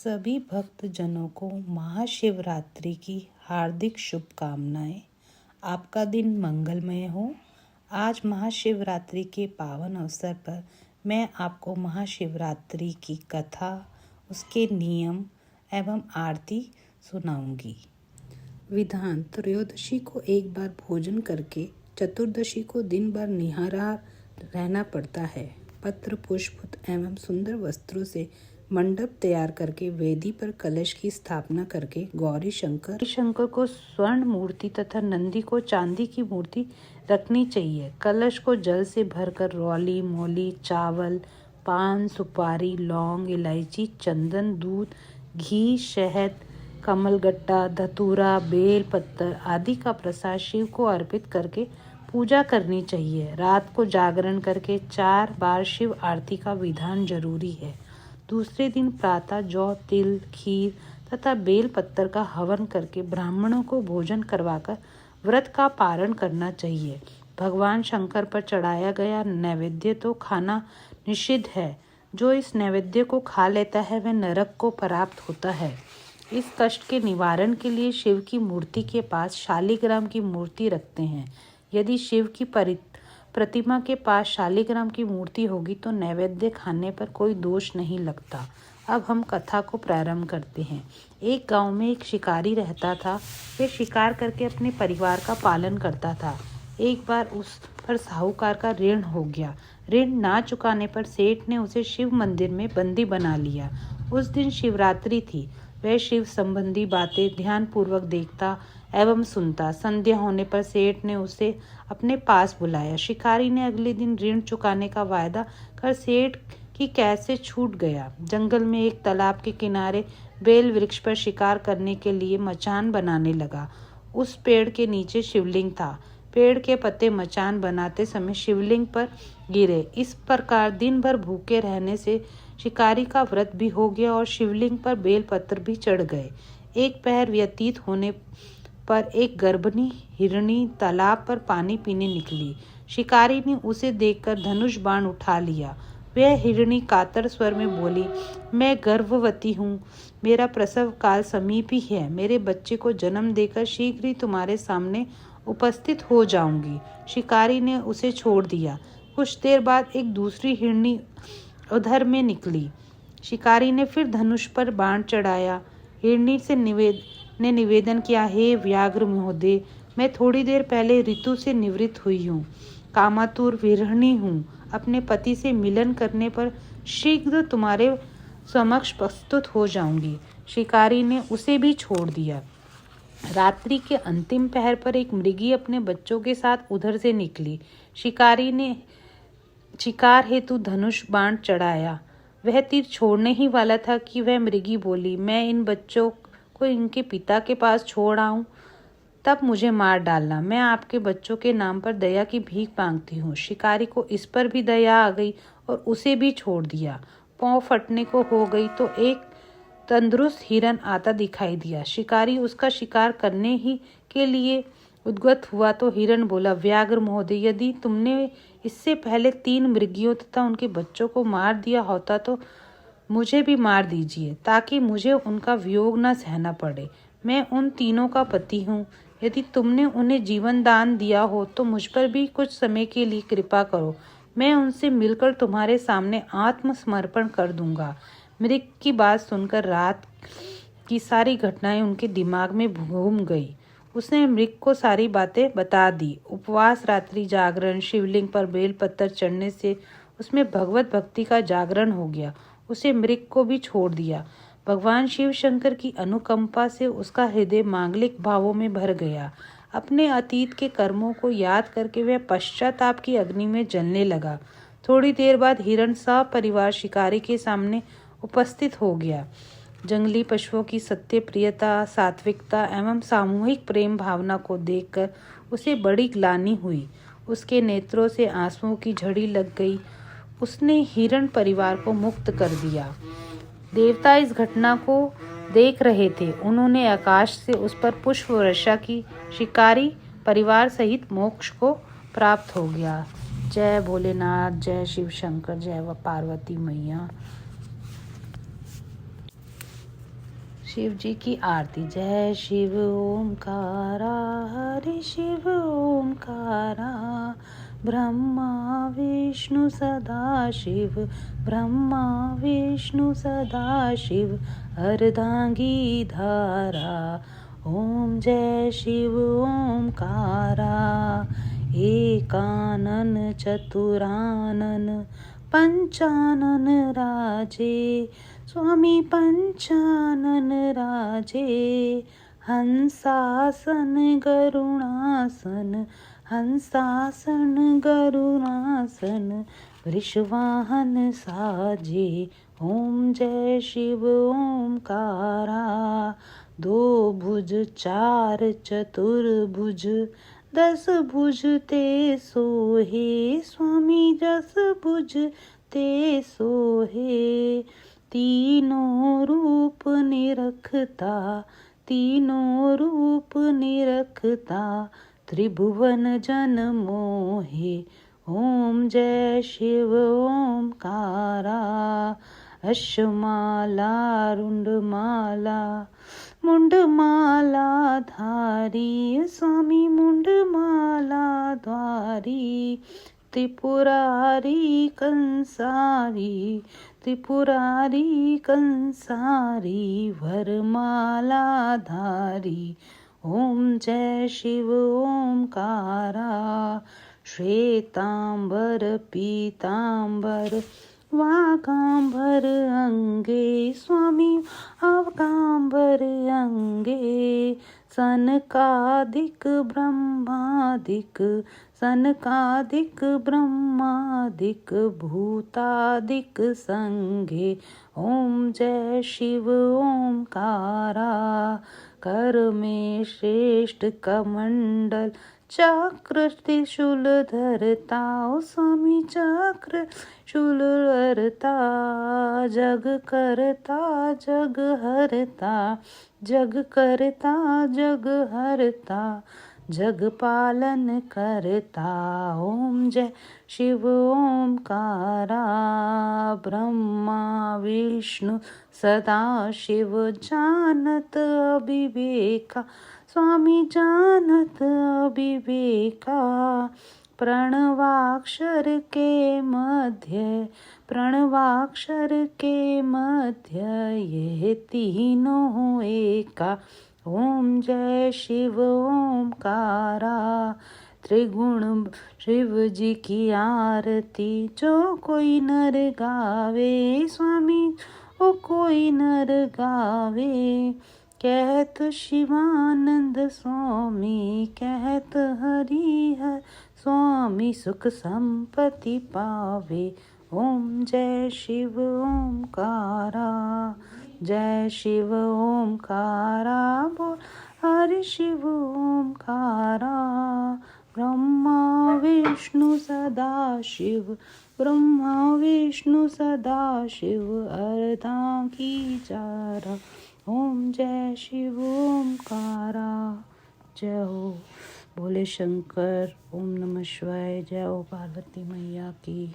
सभी भक्तजनों को महाशिवरात्रि की हार्दिक शुभकामनाएं। आपका दिन मंगलमय हो। आज महाशिवरात्रि के पावन अवसर पर मैं आपको महाशिवरात्रि की कथा, उसके नियम एवं आरती सुनाऊंगी। विधान: त्रयोदशी को एक बार भोजन करके चतुर्दशी को दिन भर निहारा रहना पड़ता है। पत्र, पुष्प एवं सुंदर वस्त्रों से मंडप तैयार करके वेदी पर कलश की स्थापना करके गौरी शंकर को स्वर्ण मूर्ति तथा नंदी को चांदी की मूर्ति रखनी चाहिए। कलश को जल से भरकर रौली, मौली, चावल, पान, सुपारी, लौंग, इलायची, चंदन, दूध, घी, शहद, कमलगट्टा, धतूरा, बेल पत्तर आदि का प्रसाद शिव को अर्पित करके पूजा करनी चाहिए। रात को जागरण करके 4 बार शिव आरती का विधान जरूरी है। दूसरे दिन प्रातः जौ, तिल, खीर तथा बेल पत्तर का हवन करके ब्राह्मणों को भोजन करवाकर व्रत का पारण करना चाहिए। भगवान शंकर पर चढ़ाया गया नैवेद्य तो खाना निषिद्ध है। जो इस नैवेद्य को खा लेता है वह नरक को प्राप्त होता है। इस कष्ट के निवारण के लिए शिव की मूर्ति के पास शालिग्राम की मूर्ति रखते हैं। यदि शिव की प्रतिमा के पास शालिग्राम की मूर्ति होगी तो नैवेद्य खाने पर कोई दोष नहीं लगता। अब हम कथा को प्रारंभ करते हैं। एक गांव में एक शिकारी रहता था। वह शिकार करके अपने परिवार का पालन करता था। एक बार उस पर साहूकार का ऋण हो गया। ऋण ना चुकाने पर सेठ ने उसे शिव मंदिर में बंदी बना लिया। उस दिन शिवरात्रि थी। वह शिव संबंधी बातें ध्यानपूर्वक देखता एवं सुनता। संध्या होने पर सेठ ने उसे अपने पास बुलाया। शिकारी ने अगले दिन ऋण चुकाने का वायदा कर सेठ की कैद से छूट गया। जंगल में एक तालाब के किनारे बेल वृक्ष पर शिकार करने के लिए मचान बनाने लगा। उस पेड़ के नीचे शिवलिंग था। पेड़ के पत्ते मचान बनाते समय शिवलिंग पर गिरे। इस प्रकार दिन भर भूखे रहने से शिकारी का व्रत भी हो गया और शिवलिंग पर बेल पत्र भी चढ़ गए। एक पहर व्यतीत होने पर एक गर्भिणी हिरणी तालाब पर पानी पीने निकली। शिकारी ने उसे देखकर धनुष बाण उठा लिया। वह हिरणी कातर स्वर में बोली, मैं गर्भवती हूँ। मेरा प्रसव काल समीप ही है। मेरे बच्चे को जन्म देकर शीघ्र ही तुम्हारे सामने उपस्थित हो जाऊंगी। शिकारी ने उसे छोड़ दिया। कुछ देर बाद एक दूसरी हिरणी उधर में निकली। शिकारी ने फिर धनुष पर बाण चढ़ाया। हिरणी से निवेदन किया, हे व्याघ्र महोदय, मैं थोड़ी देर पहले ऋतु से निवृत्त हुई हूँ। कामातुर विरहिणी हूँ। अपने पति से मिलन करने पर शीघ्र तुम्हारे समक्ष प्रस्तुत हो जाऊंगी। शिकारी ने उसे भी छोड़ दिया। रात्रि के अंतिम पहर पर एक मृगी अपने बच्चों के साथ उधर से निकली। शिकारी ने शिकार हेतु धनुष बाण चढ़ाया। वह तीर छोड़ने ही वाला था कि वह मृगी बोली, मैं इन बच्चों को इनके पिता के पास छोड़ आऊं, तब मुझे मार डालना। मैं आपके बच्चों के नाम पर दया की भीख मांगती हूँ। शिकारी को इस पर भी दया आ गई और उसे भी छोड़ दिया। पांव फटने को हो गई तो एक तंदुरुस्त हिरन आता दिखाई दिया। शिकारी उसका शिकार करने ही के लिए उद्गत हुआ तो हिरन बोला, व्याघ्र महोदय, यदि तुमने इससे पहले 3 मृगियों तथा उनके बच्चों को मार दिया होता तो मुझे भी मार दीजिए, ताकि मुझे उनका वियोग न सहना पड़े। मैं उन तीनों का पति हूँ। यदि तुमने उन्हें जीवन दान दिया हो तो मुझ पर भी कुछ समय के लिए कृपा करो। मैं उनसे मिलकर तुम्हारे सामने आत्मसमर्पण कर दूंगा। मृग की बात सुनकर रात की सारी घटनाएं उनके दिमाग में घूम गई। उसने मृग को सारी बातें बता दी। उपवास, रात्रि जागरण, शिवलिंग पर बेल पत्तर चढ़ने से उसमें भगवत भक्ति का जागरण हो गया। उसे मृग को भी छोड़ दिया। भगवान शिव शंकर की अनुकंपा से उसका हृदय मांगलिक भावों में भर गया। अपने अतीत के कर्मों को याद करके वह पश्चाताप की अग्नि में जलने लगा। थोड़ी देर बाद हिरण सपरिवार शिकारी के सामने उपस्थित हो गया। जंगली पशुओं की सत्य प्रियता, सात्विकता एवं सामूहिक प्रेम भावना को देखकर उसे बड़ी ग्लानि हुई। उसके नेत्रों से आंसुओं की झड़ी लग गई। उसने हिरण परिवार को मुक्त कर दिया। देवता इस घटना को देख रहे थे। उन्होंने आकाश से उस पर पुष्प वर्षा की। शिकारी परिवार सहित मोक्ष को प्राप्त हो गया। जय भोलेनाथ, जय शिव शंकर, जय पार्वती मैया। शिव जी की आरती। जय शिव ओमकारा, हरि शिव ओमकारा, ब्रह्मा विष्णु सदा शिव, ब्रह्मा विष्णु सदा शिव, अर्धांगी धारा। ओम जय शिव ओमकारा, एकानन चतुरानन पंचानन राजे, स्वामी पंचानन राजे, हंसासन गरुणासन, हंसासन गरुणासन, वृषवाहन साजे। ओम जय शिव ओमकारा, दो भुज चार चतुर्भुज, 10 भुज ते सोहे, स्वामी 10 भुज ते सोहे, तीनों रूप निरखता, तीनों रूप निरखता, त्रिभुवन जन मोहे। ओम जय शिव ओमकारा, अश्वमाला रुंडमाला, मुंडमाला धारी, स्वामी मुंडमाला धारी, त्रिपुरारी कंसारी, त्रिपुरारी कंसारी, वरमाला धारी। ओम जय शिव ओमकारा, श्वेतांबर पीतांबर, वागांबर अंगे, स्वामी वागांबर अंगे, सनकादिक ब्रह्मादिक, सनकादिक ब्रह्मादिक, भूतादिक संगे। ओम जय शिव ओमकारा, कर में श्रेष्ठ कमंडल, चक्र त्रिशूल धरता, ओ स्वामी चक्र शूल धरता, जग करता जग हरता, जग करता जग हरता, जग पालन करता। ओम जय शिव ओमकारा, ब्रह्मा विष्णु सदा शिव, जानत अविवेका, स्वामी जानत अविवेका, प्रणवाक्षर के मध्य, प्रणवाक्षर के मध्य, ये तीनों एका। ओम जय शिव ओमकारा, त्रिगुण शिव जी की आरती, जो कोई नर गावे, स्वामी ओ कोई नर गावे, कहत शिवानंद स्वामी, कहत हरिहर स्वामी, सुख संपत्ति पावे। ओम जय शिव ओमकारा, जय शिव ओमकारा, बोल हरि शिव ओमकारा, ब्रह्मा विष्णु सदा शिव, ब्रह्मा विष्णु सदा शिव, अर्धांगी चारा। ओम जय शिव ओमकारा, जय हो बोले शंकर। ओम नमः शिवाय। जय हो पार्वती मैया की।